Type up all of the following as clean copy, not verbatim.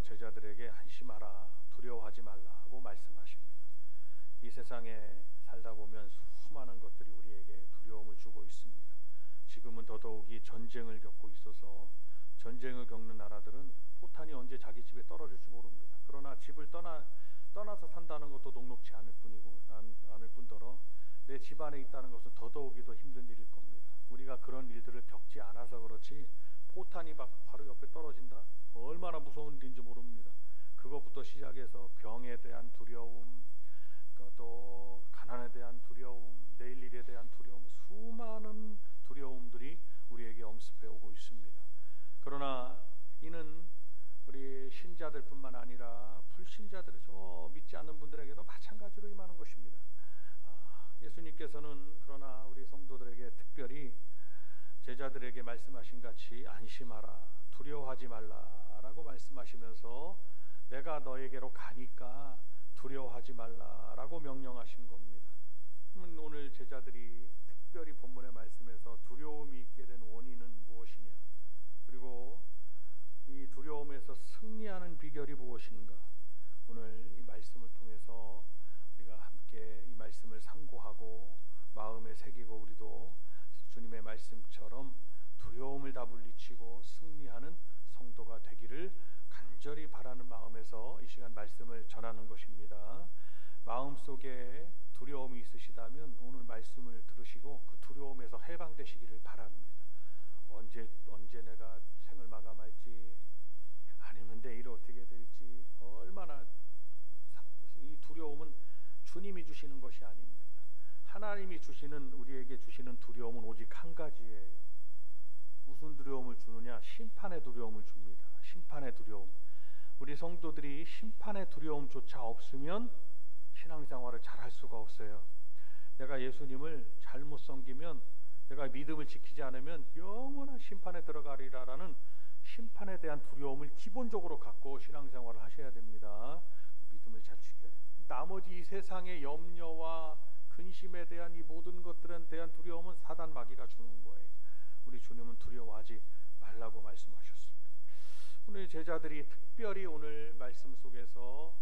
제자들에게 안심하라, 두려워하지 말라고 말씀하십니다. 이 세상에 살다 보면 수많은 것들이 우리에게 두려움을 주고 있습니다. 지금은 더더욱이 전쟁을 겪고 있어서 전쟁을 겪는 나라들은 포탄이 언제 자기 집에 떨어질지 모릅니다. 그러나 집을 떠나서 산다는 것도 녹록지 않을 뿐더러 내 집 안에 있다는 것은 더더욱이 더 힘든 일일 겁니다. 우리가 그런 일들을 겪지 않아서 그렇지 포탄이 바로 옆에 떨어진다? 얼마나 무서운 일인지 모릅니다. 그것부터 시작해서 병에 대한 두려움, 또 가난에 대한 두려움, 내일 일에 대한 두려움, 수많은 두려움들이 우리에게 엄습해 오고 있습니다. 그러나 이는 우리 신자들뿐만 아니라 불신자들, 저 믿지 않는 분들에게도 마찬가지로 임하는 것입니다. 예수님께서는 그러나 우리 성도들에게 특별히 제자들에게 말씀하신 같이 안심하라, 두려워하지 말라라고 말씀하시면서 내가 너에게로 가니까 두려워하지 말라라고 명령하신 겁니다. 그러면 오늘 제자들이 특별히 본문의 말씀에서 두려움이 있게 된 원인은 무엇이냐, 그리고 이 두려움에서 승리하는 비결이 무엇인가, 오늘 이 말씀을 통해서 우리가 함께 이 말씀을 상고하고 마음에 새기고 우리도 주님의 말씀처럼 두려움을 다 물리치고 승리하는 성도가 되기를 간절히 바라는 마음에서 이 시간 말씀을 전하는 것입니다. 마음속에 두려움이 있으시다면 오늘 말씀을 들으시고 그 두려움에서 해방되시기를 바랍니다. 언제 내가 생을 마감할지, 아니면 내일 어떻게 될지, 얼마나 이 두려움은 주님이 주시는 것이 아닙니다. 하나님이 주시는, 우리에게 주시는 두려움은 오직 한 가지예요. 무슨 두려움을 주느냐? 심판의 두려움을 줍니다. 심판의 두려움. 우리 성도들이 심판의 두려움조차 없으면 신앙생활을 잘할 수가 없어요. 내가 예수님을 잘못 섬기면, 내가 믿음을 지키지 않으면 영원한 심판에 들어가리라라는 심판에 대한 두려움을 기본적으로 갖고 신앙생활을 하셔야 됩니다. 믿음을 잘 지켜야 돼요. 나머지 이 세상의 염려와 근심에 대한 이 모든 것들에 대한 두려움은 사단 마귀가 주는 거예요. 우리 주님은 두려워하지 말라고 말씀하셨습니다. 오늘 제자들이 특별히 오늘 말씀 속에서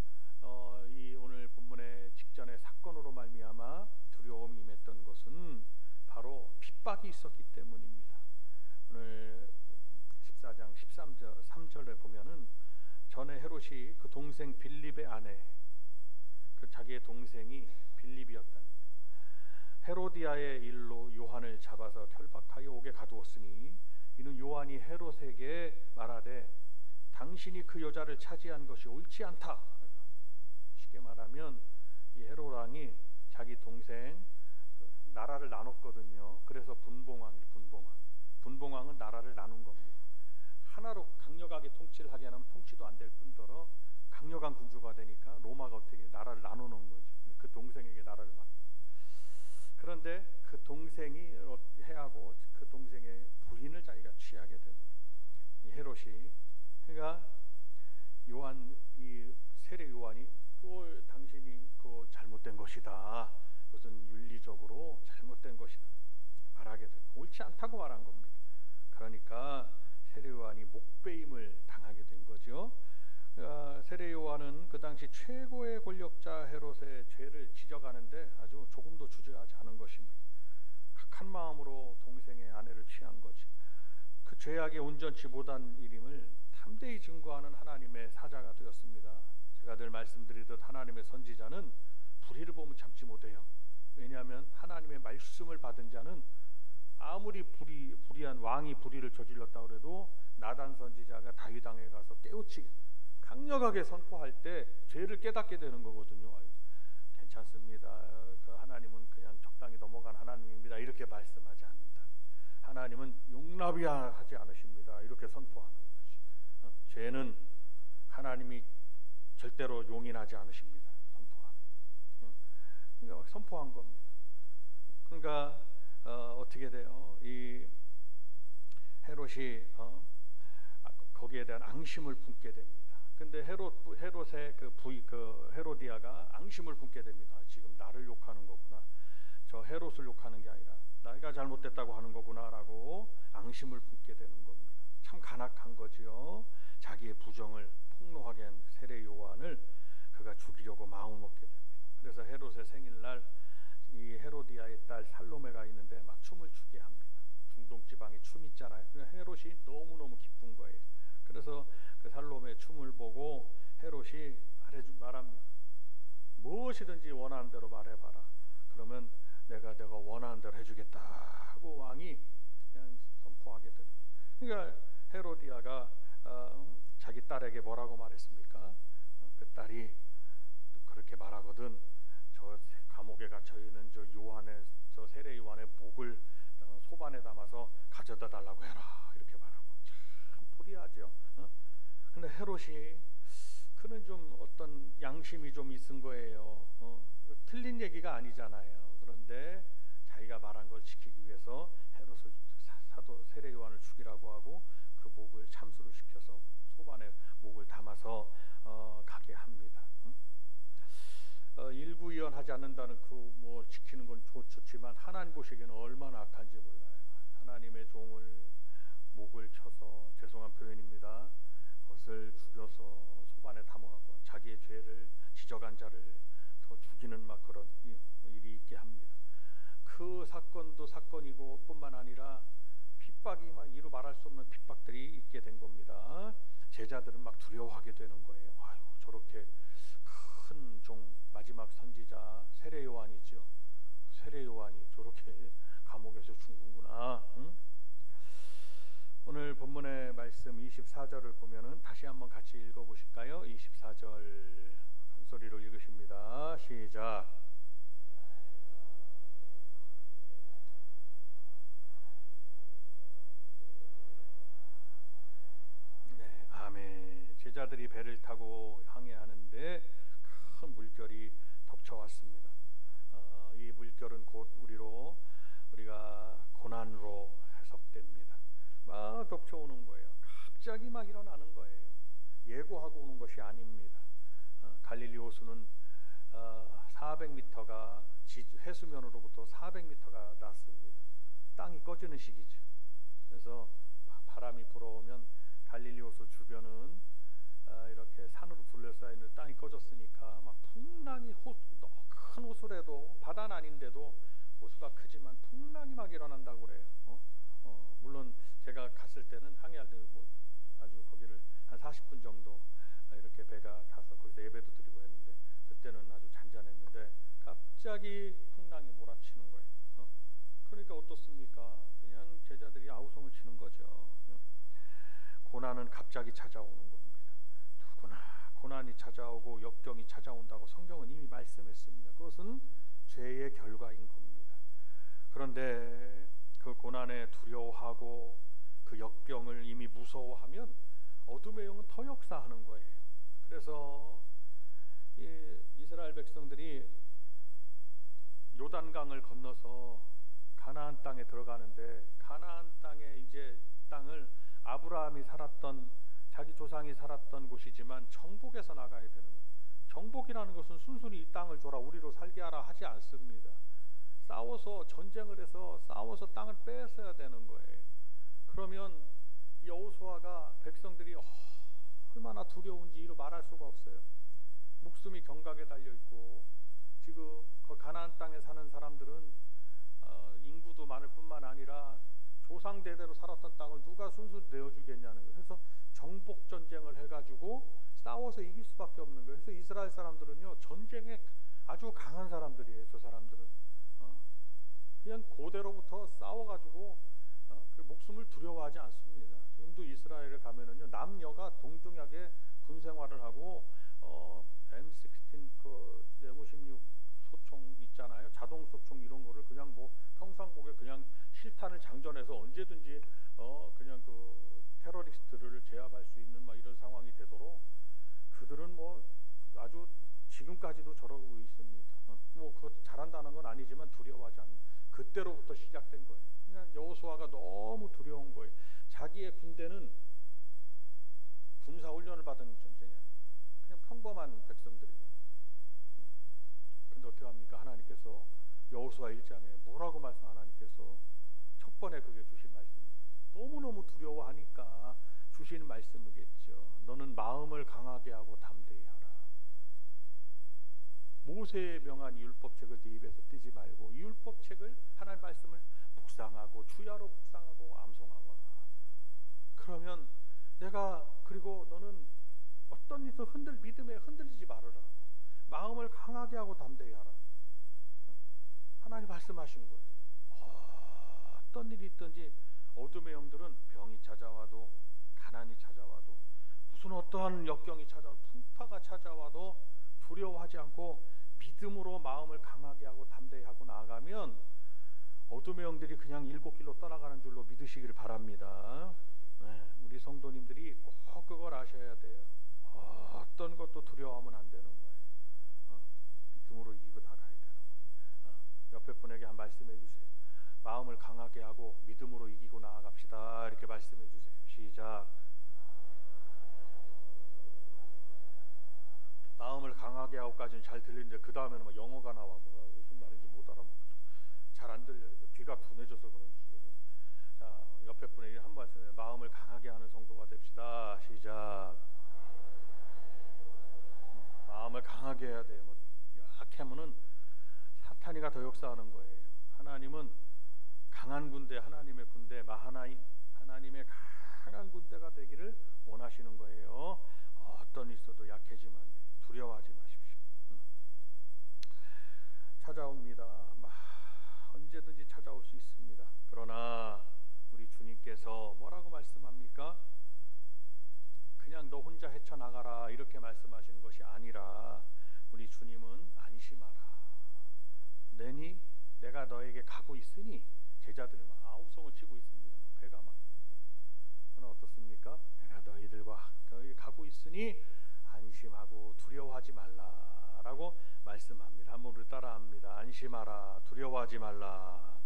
이 오늘 본문의 직전의 사건으로 말미암아 두려움이 임했던 것은 바로 핍박이 있었기 때문입니다. 오늘 14장 3절에 보면은 전에 헤롯이 그 동생 빌립의 아내, 그 자기의 동생이 빌립이었다는데, 헤로디아의 일로 요한을 잡아서 결박하여 옥에 가두었으니 이는 요한이 헤롯에게 말하되 당신이 그 여자를 차지한 것이 옳지 않다. 쉽게 말하면 이 헤롯 왕이 자기 동생 나라를 나눴거든요. 그래서 분봉왕은 나라를 나눈 겁니다. 하나로 강력하게 통치를 하게 하면 통치도 안 될 뿐더러 강력한 군주가 되니까 로마가 어떻게 나라를 나누는 거죠. 그 동생에게 나라를 맡기고. 그런데 그 동생이 해하고 그 동생의 부인을 자기가 취하게 되는 이 헤롯이, 그러니까 이 세례 요한이 당신이 그 잘못된 것이다, 그것은 윤리적으로 잘못된 것이다 말하게 되는, 옳지 않다고 말한 겁니다. 그러니까 세례 요한이 목배임을 당하게 된 거죠. 세례 요한은 그 당시 최고의 권력자 헤롯의 죄를 지적하는데 아주 조금도 주저하지 않은 것입니다. 악한 마음으로 동생의 아내를 취한 거죠. 그 죄악이 온전치 못한 일임을 담대히 증거하는 하나님의 사자가 되었습니다. 제가 늘 말씀드리듯 하나님의 선지자는 불의를 보면 참지 못해요. 왜냐하면 하나님의 말씀을 받은 자는 아무리 불의한 왕이 불의를 저질렀다고 해도 나단 선지자가 다윗 왕에 가서 깨우치게 강력하게 선포할 때 죄를 깨닫게 되는 거거든요. 괜찮습니다. 그 하나님은 그냥 적당히 넘어간 하나님입니다. 이렇게 말씀하지 않는다. 하나님은 용납하지 않으십니다. 이렇게 선포하는 거지. 죄는 하나님이 절대로 용인하지 않으십니다. 그러니까 선포한 겁니다. 그러니까 어떻게 돼요? 이 헤롯이 거기에 대한 앙심을 품게 됩니다. 근데 헤롯의 그 헤로디아가 앙심을 품게 됩니다. 지금 나를 욕하는 거구나. 저 헤롯을 욕하는 게 아니라 내가 잘못됐다고 하는 거구나라고 앙심을 품게 되는 겁니다. 참 간악한 거지요. 자기의 부정을 폭로하게 한 세례 요한을 그가 죽이려고 마음을 먹게 됩니다. 그래서 헤롯의 생일날 이 헤로디아의 딸 살로메가 있는데 막 춤을 추게 합니다. 중동 지방에 춤 있잖아요. 헤롯이 너무너무 기쁜 거예요. 그래서 그 살로메의 춤을 보고 헤롯이 말합니다. 무엇이든지 원하는 대로 말해봐라. 그러면 내가 원하는 대로 해주겠다 하고 왕이 그냥 선포하게 되는 거예요. 그러니까 헤로디아가 자기 딸에게 뭐라고 말했습니까? 그 딸이 그렇게 말하거든. 저 감옥에 갇혀 있는 저 세례 요한의 목을 소반에 담아서 가져다 달라고 해라. 이렇게 말하고 참 불의하죠. 근데 헤롯이 그는 좀 어떤 양심이 좀 있은 거예요. 틀린 얘기가 아니잖아요. 그런데 자기가 말한 걸 지키기 위해서 헤롯을 사도 세례 요한을 죽이라고 하고 그 목을 참수를 시켜서 소반에 목을 담아서 가게 합니다. 일구이연하지 않는다는 그 뭐 지키는 건 좋지만 하나님 보시기에는 얼마나 악한지 몰라요. 하나님의 종을 목을 쳐서, 죄송한 표현입니다, 그것을 죽여서 소반에 담아갖고 자기의 죄를 지적한 자를 더 죽이는 막 그런 일이 있게 합니다. 그 사건도 사건이고 뿐만 아니라 핍박이 막 이루 말할 수 없는 핍박들이 있게 된 겁니다. 제자들은 막 두려워하게 되는 거예요. 아유, 저렇게 큰 종, 마지막 선지자 세례 요한이죠. 세례 요한이 저렇게 감옥에서 죽는구나. 응? 오늘 본문의 말씀 24절을 보면은 다시 한번 같이 읽어보실까요? 24절 큰 소리로 읽으십니다. 시작. 네, 아멘. 제자들이 배를 타고 항해하는데 큰 물결이 덮쳐왔습니다. 이 물결은 곧 우리가 고난으로 해석됩니다. 막 덮쳐오는 거예요. 갑자기 막 일어나는 거예요. 예고하고 오는 것이 아닙니다. 갈릴리 호수는 400m가 해수면으로부터 400m가 낮습니다. 땅이 꺼지는 시기죠. 그래서 바람이 불어오면 갈릴리 호수 주변은 이렇게 산으로 둘러싸여 있는 땅이 꺼졌으니까 막 풍랑이 큰 호수라도 바다는 아닌데도 호수가 크지만 풍랑이 막 일어난다고 그래요. 물론 제가 갔을 때는 항해할 때 뭐 아주 거기를 한 40분 정도 이렇게 배가 가서 거기서 예배도 드리고 했는데 그때는 아주 잔잔했는데 갑자기 풍랑이 몰아치는 거예요. 그러니까 어떻습니까? 그냥 제자들이 아우성을 치는 거죠. 고난은 갑자기 찾아오는 겁니다. 누구나 고난이 찾아오고 역경이 찾아온다고 성경은 이미 말씀했습니다. 그것은 죄의 결과인 겁니다. 그런데 그 고난에 두려워하고 그 역경을 이미 무서워하면 어둠의 영은 더 역사하는 거예요. 그래서 이스라엘 백성들이 요단강을 건너서 가나안 땅에 들어가는데 가나안 땅에 이제 땅을 아브라함이 살았던 자기 조상이 살았던 곳이지만 정복해서 나가야 되는 거예요. 정복이라는 것은 순순히 이 땅을 줘라 우리로 살게 하라 하지 않습니다. 싸워서 전쟁을 해서 싸워서 땅을 뺏어야 되는 거예요. 그러면 여호수아가 백성들이 얼마나 두려운지 이루 말할 수가 없어요. 목숨이 경각에 달려 있고 지금 그 가나안 땅에 사는 사람들은 인구도 많을 뿐만 아니라 조상 대대로 살았던 땅을 누가 순순히 내어주겠냐는 거예요. 그래서 정복 전쟁을 해가지고 싸워서 이길 수밖에 없는 거예요. 그래서 이스라엘 사람들은요 전쟁에 아주 강한 사람들이에요. 저 사람들은 그냥 고대로부터 싸워가지고 그 목숨을 두려워하지 않습니다. 지금도 이스라엘에 가면은요 남녀가 동등하게 군 생활을 하고 M16 그 M16 소총 있잖아요. 자동 소총 이런 거를 그냥 뭐 평상복에 그냥 실탄을 장전해서 언제든지 그냥 그 테러리스트를 제압할 수 있는 막 이런 상황이 되도록 그들은 뭐 아주 지금까지도 저러고 있습니다. 뭐 그거 잘한다는 건 아니지만 두려워하지 않는 그때로부터 시작된 거예요. 그냥 여호수아가 너무 두려운 거예요. 자기의 군대는 군사 훈련을 받은 전쟁이 아니에요. 그냥 평범한 백성들이다. 근데 어떻게 합니까? 하나님께서 여호수아 1장에 뭐라고 말씀 하나님께서 첫 번에 그게 주신 말씀입니다. 너무너무 두려워하니까 주시는 말씀이겠죠. 너는 마음을 강하게 하고 담대히 하라. 모세의 명한 이 율법책을 네 입에서 떼지 말고 이 율법책을 하나님 말씀을 묵상하고 주야로 묵상하고 암송하거라. 그러면 내가 그리고 너는 어떤 일도 믿음에 흔들리지 말으라. 마음을 강하게 하고 담대히 하라. 하나님 말씀하신 거예요. 어떤 일이 있든지 어둠의 영들은 병이 찾아와도 가난이 찾아와도 무슨 어떠한 역경이 찾아와도 풍파가 찾아와도 두려워하지 않고 믿음으로 마음을 강하게 하고 담대히 하고 나아가면 어둠의 영들이 그냥 일곱 길로 떠나가는 줄로 믿으시길 바랍니다. 네, 우리 성도님들이 꼭 그걸 아셔야 돼요. 어떤 것도 두려워하면 안 되는 거예요. 믿음으로 이기고 나가야 되는 거예요. 옆에 분에게 한 말씀해 주세요. 마음을 강하게 하고 믿음으로 이기고 나아갑시다. 이렇게 말씀해 주세요. 시작. 마음을 강하게 하고까지는 잘 들리는데 그 다음에는 막 영어가 나와. 무슨 말인지 못 알아먹고 잘 안 들려요. 귀가 둔해져서 그런지. 자, 옆에 분에게 한 말씀해. 마음을 강하게 하는 성도가 됩시다. 시작. 마음을 강하게 해야 돼요. 약하면은 사탄이가 더 역사하는 거예요. 하나님은 강한 군대, 하나님의 군대, 마하나임, 하나님의 강한 군대가 되기를 원하시는 거예요. 어떤 일 있어도 약해지면 안 돼요. 두려워하지 마십시오. 찾아옵니다. 언제든지 찾아올 수 있습니다. 그러나 우리 주님께서 뭐라고 말씀합니까? 그냥 너 혼자 헤쳐나가라 이렇게 말씀하시는 것이 아니라 우리 주님은 안심하라. 내가 너에게 가고 있으니 제자들은 아우성을 치고 있습니다. 배가 막 그러나 어떻습니까? 내가 너희들과 너희 가고 있으니 안심하고 두려워하지 말라라고 말씀합니다. 한번 우리 따라합니다. 안심하라, 두려워하지 말라.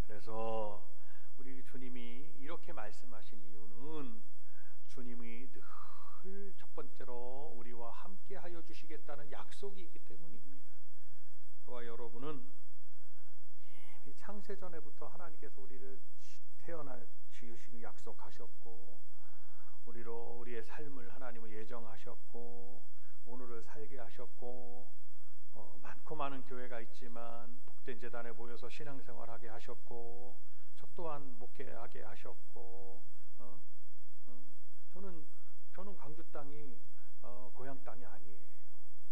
그래서 우리 주님이 이렇게 말씀하신 이유는 주님이 늘 첫 번째로 우리와 함께 하여 주시겠다는 약속이 있기 때문입니다. 저와 여러분은 이미 창세전에부터 하나님께서 우리를 태어나 지으시고 약속하셨고 우리의 삶을 하나님은 예정하셨고 오늘을 살게 하셨고 많고 많은 교회가 있지만 복된 재단에 모여서 신앙생활하게 하셨고 저 또한 목회하게 하셨고 저는 광주 땅이 고향 땅이 아니에요.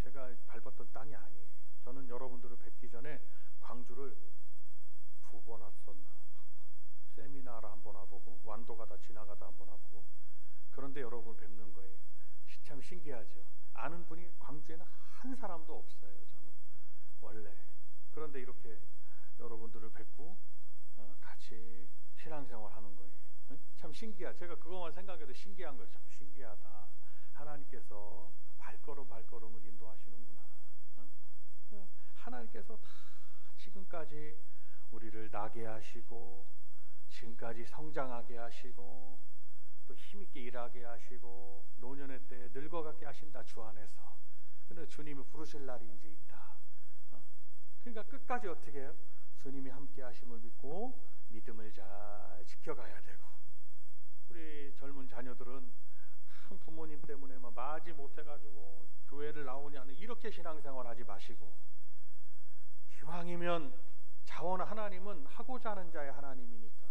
제가 밟았던 땅이 아니에요. 저는 여러분들을 뵙기 전에 광주를 2번 왔었나 2번 세미나를 한번 와보고 완도 가다 지나가다 한번 와보고 그런데 여러분 뵙는 거예요. 참 신기하죠. 아는 분이 광주에는 한 사람도 없어요. 저는 원래 그런데 이렇게 여러분들을 뵙고 같이 신앙생활 하는 거예요. 참 신기하죠. 제가 그것만 생각해도 신기한 거예요. 참 신기하다. 하나님께서 발걸음을 인도하시는구나. 하나님께서 다 지금까지 우리를 나게 하시고 지금까지 성장하게 하시고 또 힘있게 일하게 하시고 노년의 때에 늙어가게 하신다. 주 안에서. 근데 주님이 부르실 날이 이제 있다. 그러니까 끝까지 어떻게 해요? 주님이 함께 하심을 믿고 믿음을 잘 지켜가야 되고 우리 젊은 자녀들은 부모님 때문에 마지 못해가지고 교회를 나오냐는 이렇게 신앙생활 하지 마시고 이왕이면 하나님은 하고자 하는 자의 하나님이니까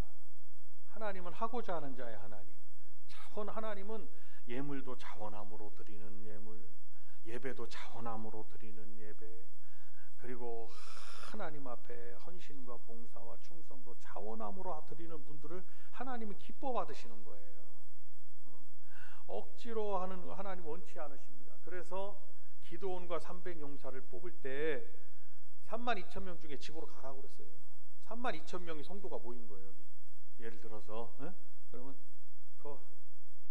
하나님은 하고자 하는 자의 하나님 하나님은 예물도 자원함으로 드리는 예물 예배도 자원함으로 드리는 예배 그리고 하나님 앞에 헌신과 봉사와 충성도 자원함으로 드리는 분들을 하나님은 기뻐 받으시는 거예요. 억지로 하는 하나님 원치 않으십니다. 그래서 기드온과 300용사를 뽑을 때 32,000명 중에 집으로 가라고 그랬어요. 32,000명이 성도가 모인 거예요. 여기 예를 들어서 그러면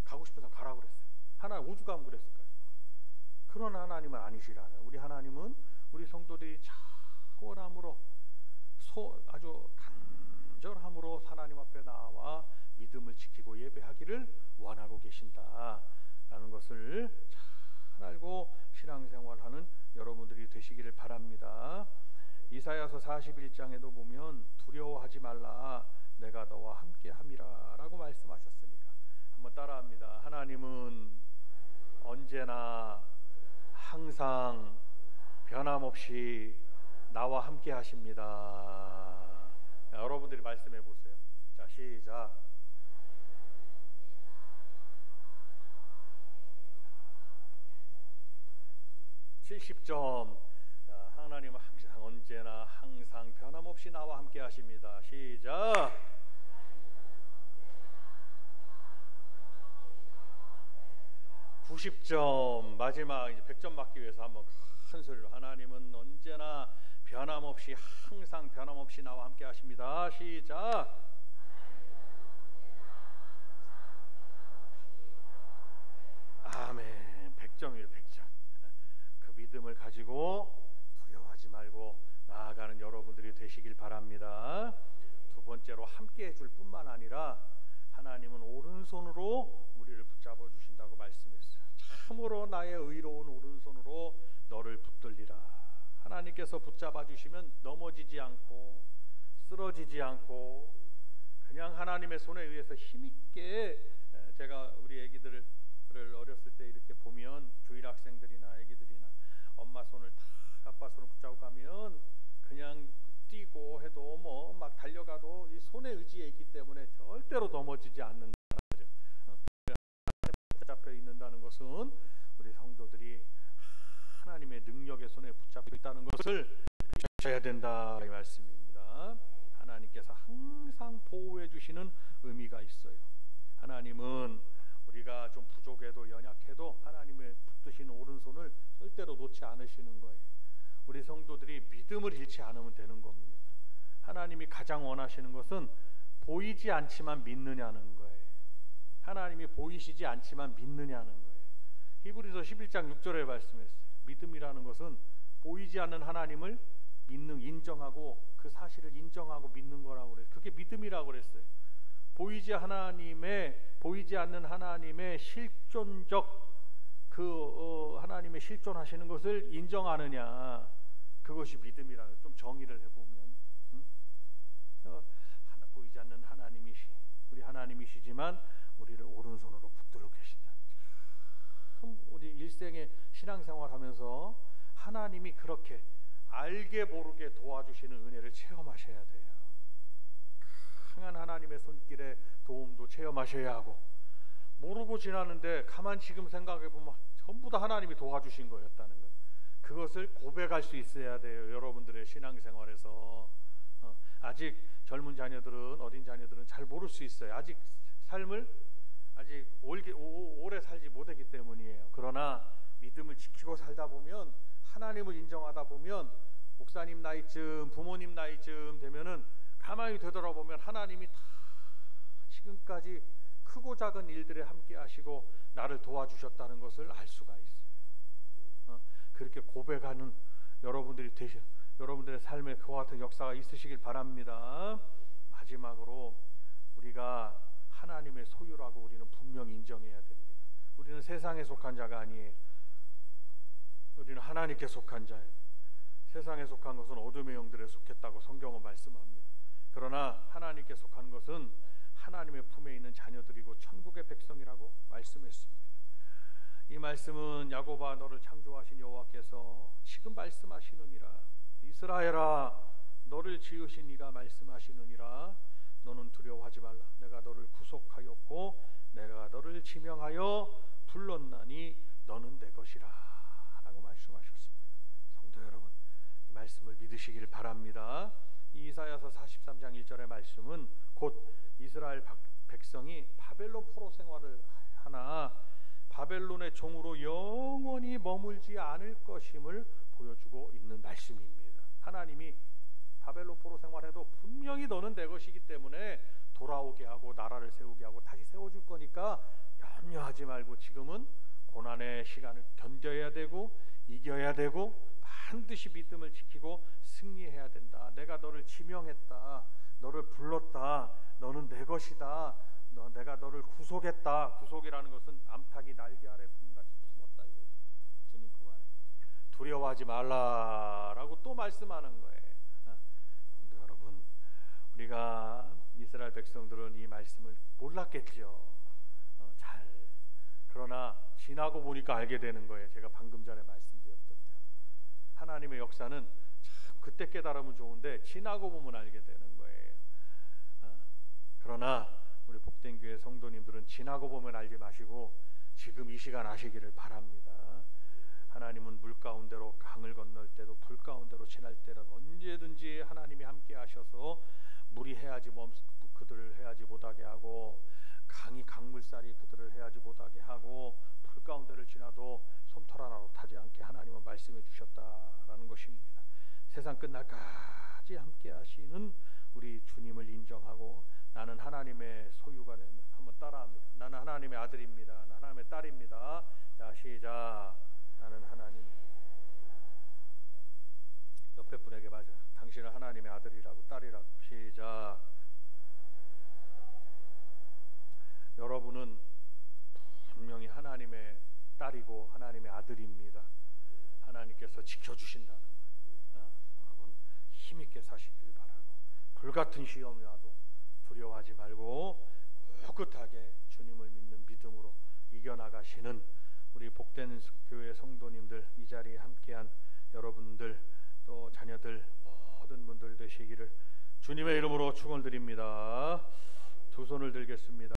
가고 싶은 사람 가라고 그랬어요. 하나님 오죽 하면 그랬을까요? 그런 하나님은 아니시라는 우리 하나님은 우리 성도들이 자원함으로 아주 간절함으로 하나님 앞에 나와 믿음을 지키고 예배하기를 원하고 계신다라는 것을 잘 알고 신앙생활하는 여러분들이 되시기를 바랍니다. 이사야서 41장에도 보면 두려워하지 말라 내가 너와 함께함이라 라고 말씀하셨으니까 한번 따라합니다. 하나님은 언제나 항상 변함없이 나와 함께 하십니다. 여러분들이 말씀해 보세요. 자, 시작. 70점. 하나님은 항상 언제나 항상 변함없이 나와 함께 하십니다. 시작. 90점. 마지막 이제 100점 맞기 위해서 한번 큰 소리로 하나님은 언제나 변함없이 항상 변함없이 나와 함께 하십니다. 시작. 아멘. 100점이에요. 100점. 그 믿음을 가지고 두려워하지 말고 나아가는 여러분들이 되시길 바랍니다. 두 번째로 함께 해줄 뿐만 아니라 하나님은 오른손으로 우리를 붙잡아 주신다고 말씀했어요. 참으로 나의 의로운 오른손으로 너를 붙들리라. 하나님께서 붙잡아 주시면 넘어지지 않고 쓰러지지 않고 그냥 하나님의 손에 의해서 힘있게, 제가 우리 애기들을 어렸을 때 이렇게 보면 주일 학생들이나 애기들이나 엄마 손을 탁 아빠 손을 붙잡고 가면 그냥 뛰고 해도 뭐 막 달려가도 이 손에 의지해 있기 때문에 절대로 넘어지지 않는다는 거죠. 붙잡혀 있는다는 것은 우리 성도들이 하나님의 능력의 손에 붙잡혀 있다는 것을 잊어야 된다 이 말씀입니다. 하나님께서 항상 보호해 주시는 의미가 있어요. 하나님은 우리가 좀 부족해도 연약해도 하나님의 붙드신 오른손을 절대로 놓지 않으시는 거예요. 우리 성도들이 믿음을 잃지 않으면 되는 겁니다. 하나님이 가장 원하시는 것은 보이지 않지만 믿느냐는 거예요. 하나님이 보이시지 않지만 믿느냐는 거예요. 히브리서 11장 6절에 말씀했어요. 믿음이라는 것은 보이지 않는 하나님을 인정하고 그 사실을 인정하고 믿는 거라고 그래요. 그게 믿음이라고 그랬어요. 보이지 않는 하나님의 실존적 하나님의 실존하시는 것을 인정하느냐, 그것이 믿음이라는, 좀 정의를 해보면 보이지 않는 우리 하나님이시지만 우리를 오른손으로 붙들고 계신다. 참 우리 일생의 신앙생활하면서 하나님이 그렇게 알게 모르게 도와주시는 은혜를 체험하셔야 돼요. 강한 하나님의 손길에 도움도 체험하셔야 하고, 모르고 지나는데 가만 지금 생각해 보면 전부 다 하나님이 도와주신 거였다는 거예요. 그것을 고백할 수 있어야 돼요. 여러분들의 신앙생활에서 아직 젊은 자녀들은, 어린 자녀들은 잘 모를 수 있어요. 아직 삶을 오래 살지 못했기 때문이에요. 그러나 믿음을 지키고 살다 보면, 하나님을 인정하다 보면, 목사님 나이쯤, 부모님 나이쯤 되면은 가만히 되돌아보면 하나님이 다 지금까지 크고 작은 일들에 함께 하시고 나를 도와주셨다는 것을 알 수가 있어요. 그렇게 고백하는 여러분들의 삶에 그와 같은 역사가 있으시길 바랍니다. 마지막으로 우리가 하나님의 소유라고 우리는 분명히 인정해야 됩니다. 우리는 세상에 속한 자가 아니에요. 우리는 하나님께 속한 자예요. 세상에 속한 것은 어둠의 영들에 속했다고 성경은 말씀합니다. 그러나 하나님께 속한 것은 하나님의 품에 있는 자녀들이고 천국의 백성이라고 말씀했습니다. 이 말씀은 야고보아 너를 창조하신 여호와께서 지금 말씀하시느니라. 이스라엘아 너를 지으신 이가 말씀하시느니라. 너는 두려워하지 말라. 내가 너를 구속하였고 내가 너를 지명하여 불렀나니 너는 내 것이라 라고 말씀하셨습니다. 성도 여러분, 이 말씀을 믿으시길 바랍니다. 이사야서 43장 1절의 말씀은 곧 이스라엘 백성이 바벨론 포로 생활을 하나 바벨론의 종으로 영원히 머물지 않을 것임을 보여주고 있는 말씀입니다. 하나님이 바벨론 포로 생활해도 분명히 너는 내 것이기 때문에 돌아오게 하고 나라를 세우게 하고 다시 세워줄 거니까 염려하지 말고 지금은 고난의 시간을 견뎌야 되고 이겨야 되고 반드시 믿음을 지키고 승리해야 된다. 내가 너를 지명했다. 너를 불렀다. 너는 내 것이다. 내가 너를 구속했다. 구속이라는 것은 암탉이 날개 아래 품같이 품었다 이거죠. 주님 품 안에. 두려워하지 말라라고 또 말씀하는 거예요. 성도 여러분, 우리가 이스라엘 백성들은 이 말씀을 몰랐겠죠. 그러나 지나고 보니까 알게 되는 거예요. 제가 방금 전에 말씀드렸던 대로 하나님의 역사는 참 그때 깨달으면 좋은데 지나고 보면 알게 되는 거예요. 그러나 우리 복된 교회 성도님들은 지나고 보면 알지 마시고 지금 이 시간 아시기를 바랍니다. 하나님은 물 가운데로 강을 건널 때도 불 가운데로 지날 때라도 언제든지 하나님이 함께 하셔서 물이 그들을 헤아지 못하게 하고 강이 강물살이 그들을 헤아지 못하게 하고 불 가운데를 지나도 솜털 하나로 타지 않게 하나님은 말씀해 주셨다라는 것입니다. 세상 끝날까지 함께 하시는 우리 주님을 인정하고 나는 하나님의 소유가 된, 한번 따라합니다. 나는 하나님의 아들입니다. 나는 하나님의 딸입니다. 자, 시작. 나는 하나님. 옆에 분에게 맞아. 당신은 하나님의 아들이라고 딸이라고. 시작. 여러분은 분명히 하나님의 딸이고 하나님의 아들입니다. 하나님께서 지켜주신다는 거예요. 여러분 힘있게 사시길 바라고 불같은 시험이 와도 두려워하지 말고 꿋꿋하게 주님을 믿는 믿음으로 이겨나가시는 우리 복된 교회 성도님들, 이 자리에 함께한 여러분들 또 자녀들 모든 분들 되시기를 주님의 이름으로 축원드립니다. 두 손을 들겠습니다.